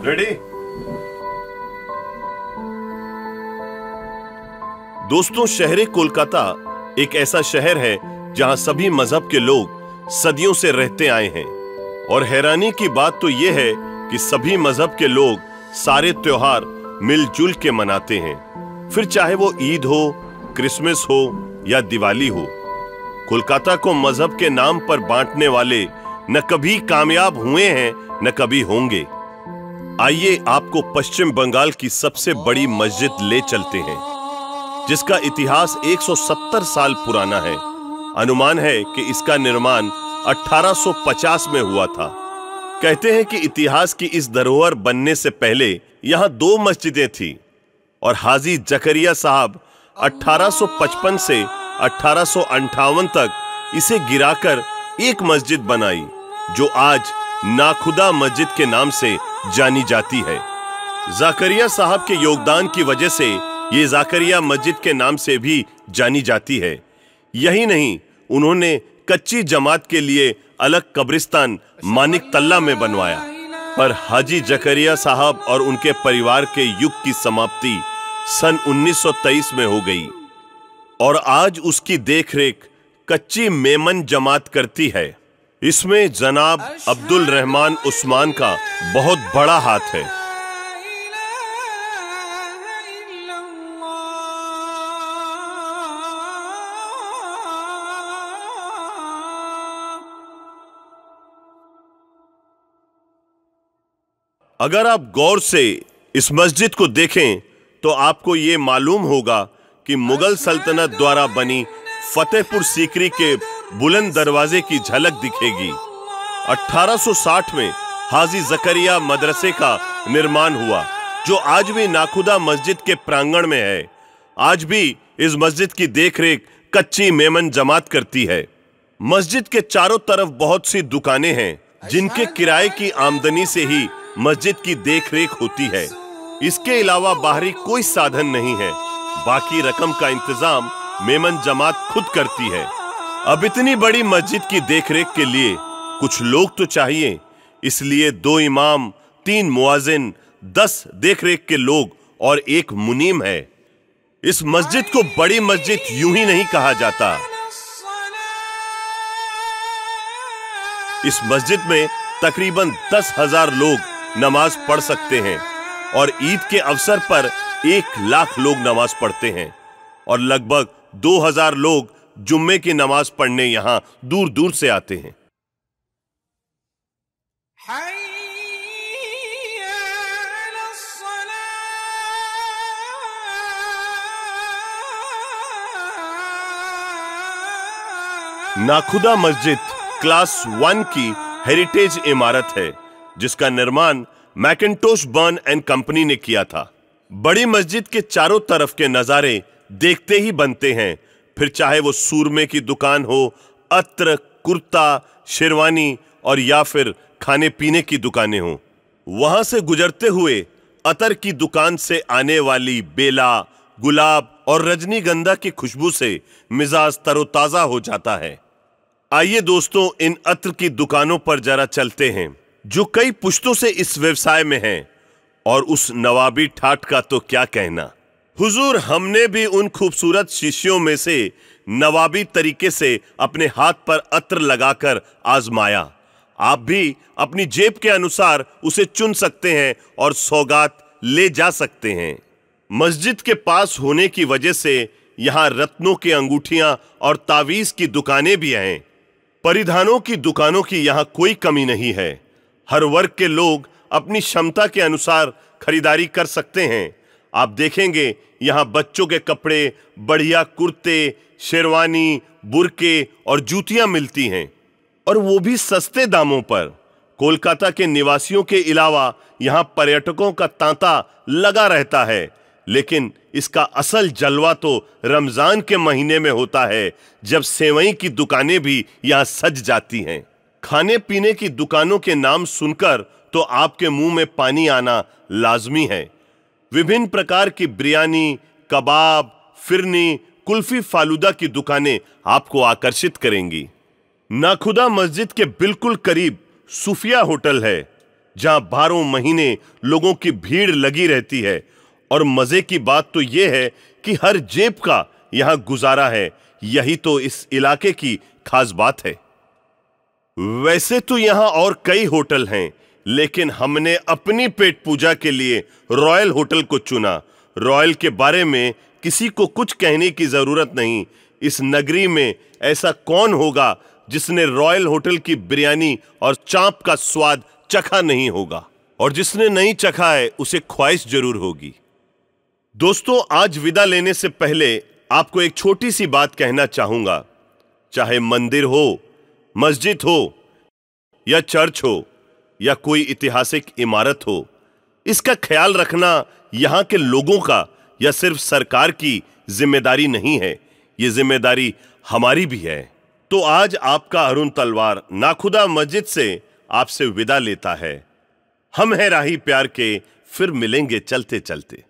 Ready? दोस्तों, शहर कोलकाता एक ऐसा शहर है जहां सभी मजहब के लोग सदियों से रहते आए हैं। और हैरानी की बात तो यह है कि सभी मजहब के लोग सारे त्योहार मिलजुल के मनाते हैं, फिर चाहे वो ईद हो, क्रिसमस हो या दिवाली हो। कोलकाता को मजहब के नाम पर बांटने वाले न कभी कामयाब हुए हैं न कभी होंगे। आइए आपको पश्चिम बंगाल की सबसे बड़ी मस्जिद ले चलते हैं, जिसका इतिहास 170 साल पुराना है। अनुमान है कि इसका निर्माण 1850 में हुआ था। कहते हैं कि इतिहास की इस धरोहर बनने से पहले यहां 2 मस्जिदें थी और हाजी जकरिया साहब 1855 से 1858 तक इसे गिराकर एक मस्जिद बनाई, जो आज नाखुदा मस्जिद के नाम से जानी जाती है। जकरिया साहब के योगदान की वजह से ये जकरिया मस्जिद के नाम से भी जानी जाती है। यही नहीं, उन्होंने कच्ची जमात के लिए अलग कब्रिस्तान मानिक तल्ला में बनवाया। पर हाजी जकरिया साहब और उनके परिवार के युग की समाप्ति सन 1923 में हो गई और आज उसकी देखरेख कच्ची मेमन जमात करती है। इसमें जनाब अब्दुल रहमान उस्मान का बहुत बड़ा हाथ है। अगर आप गौर से इस मस्जिद को देखें तो आपको यह मालूम होगा कि मुगल सल्तनत द्वारा बनी फतेहपुर सीकरी के बुलंद दरवाजे की झलक दिखेगी। 1860 में हाजी जकरिया मदरसे का निर्माण हुआ, जो आज भी नाखुदा मस्जिद के प्रांगण में है। आज भी इस मस्जिद की देखरेख कच्ची मेमन जमात करती है। मस्जिद के चारों तरफ बहुत सी दुकानें हैं, जिनके किराए की आमदनी से ही मस्जिद की देखरेख होती है। इसके अलावा बाहरी कोई साधन नहीं है। बाकी रकम का इंतजाम मेमन जमात खुद करती है। अब इतनी बड़ी मस्जिद की देखरेख के लिए कुछ लोग तो चाहिए, इसलिए 2 इमाम, 3 मुआजिन, 10 देखरेख के लोग और 1 मुनीम है। इस मस्जिद को बड़ी मस्जिद यूं ही नहीं कहा जाता। इस मस्जिद में तकरीबन 10,000 लोग नमाज पढ़ सकते हैं और ईद के अवसर पर 1 लाख लोग नमाज पढ़ते हैं और लगभग 2,000 लोग जुम्मे की नमाज पढ़ने यहां दूर दूर से आते हैं। नाखुदा मस्जिद क्लास 1 की हेरिटेज इमारत है, जिसका निर्माण मैकिन्टोश बर्न एंड कंपनी ने किया था। बड़ी मस्जिद के चारों तरफ के नजारे देखते ही बनते हैं, फिर चाहे वो सूरमे की दुकान हो, अत्र, कुर्ता, शेरवानी और या फिर खाने पीने की दुकानें हो। वहां से गुजरते हुए अतर की दुकान से आने वाली बेला, गुलाब और रजनीगंधा की खुशबू से मिजाज तरोताजा हो जाता है। आइए दोस्तों, इन अत्र की दुकानों पर जरा चलते हैं, जो कई पुश्तों से इस व्यवसाय में हैं। और उस नवाबी ठाठ का तो क्या कहना। हुजूर, हमने भी उन खूबसूरत शीशियों में से नवाबी तरीके से अपने हाथ पर अत्र लगाकर आजमाया। आप भी अपनी जेब के अनुसार उसे चुन सकते हैं और सौगात ले जा सकते हैं। मस्जिद के पास होने की वजह से यहां रत्नों की अंगूठियां और तावीज की दुकानें भी हैं। परिधानों की दुकानों की यहां कोई कमी नहीं है। हर वर्ग के लोग अपनी क्षमता के अनुसार खरीदारी कर सकते हैं। आप देखेंगे यहां बच्चों के कपड़े, बढ़िया कुर्ते, शेरवानी, बुरके और जूतियां मिलती हैं, और वो भी सस्ते दामों पर। कोलकाता के निवासियों के अलावा यहां पर्यटकों का तांता लगा रहता है, लेकिन इसका असल जलवा तो रमजान के महीने में होता है, जब सेवई की दुकानें भी यहां सज जाती हैं। खाने पीने की दुकानों के नाम सुनकर तो आपके मुंह में पानी आना लाजमी है। विभिन्न प्रकार की बिरयानी, कबाब, फिरनी, कुल्फी, फालूदा की दुकानें आपको आकर्षित करेंगी। नाखुदा मस्जिद के बिल्कुल करीब सूफिया होटल है, जहां 12 महीने लोगों की भीड़ लगी रहती है। और मजे की बात तो यह है कि हर जेब का यहां गुजारा है। यही तो इस इलाके की खास बात है। वैसे तो यहां और कई होटल हैं, लेकिन हमने अपनी पेट पूजा के लिए रॉयल होटल को चुना। रॉयल के बारे में किसी को कुछ कहने की जरूरत नहीं। इस नगरी में ऐसा कौन होगा जिसने रॉयल होटल की बिरयानी और चांप का स्वाद चखा नहीं होगा, और जिसने नहीं चखा है उसे ख्वाहिश जरूर होगी। दोस्तों, आज विदा लेने से पहले आपको एक छोटी सी बात कहना चाहूंगा। चाहे मंदिर हो, मस्जिद हो, या चर्च हो, या कोई ऐतिहासिक इमारत हो, इसका ख्याल रखना यहां के लोगों का या सिर्फ सरकार की जिम्मेदारी नहीं है, ये जिम्मेदारी हमारी भी है। तो आज आपका अरुण तलवार नाखुदा मस्जिद से आपसे विदा लेता है। हम हैं राही प्यार के, फिर मिलेंगे चलते चलते।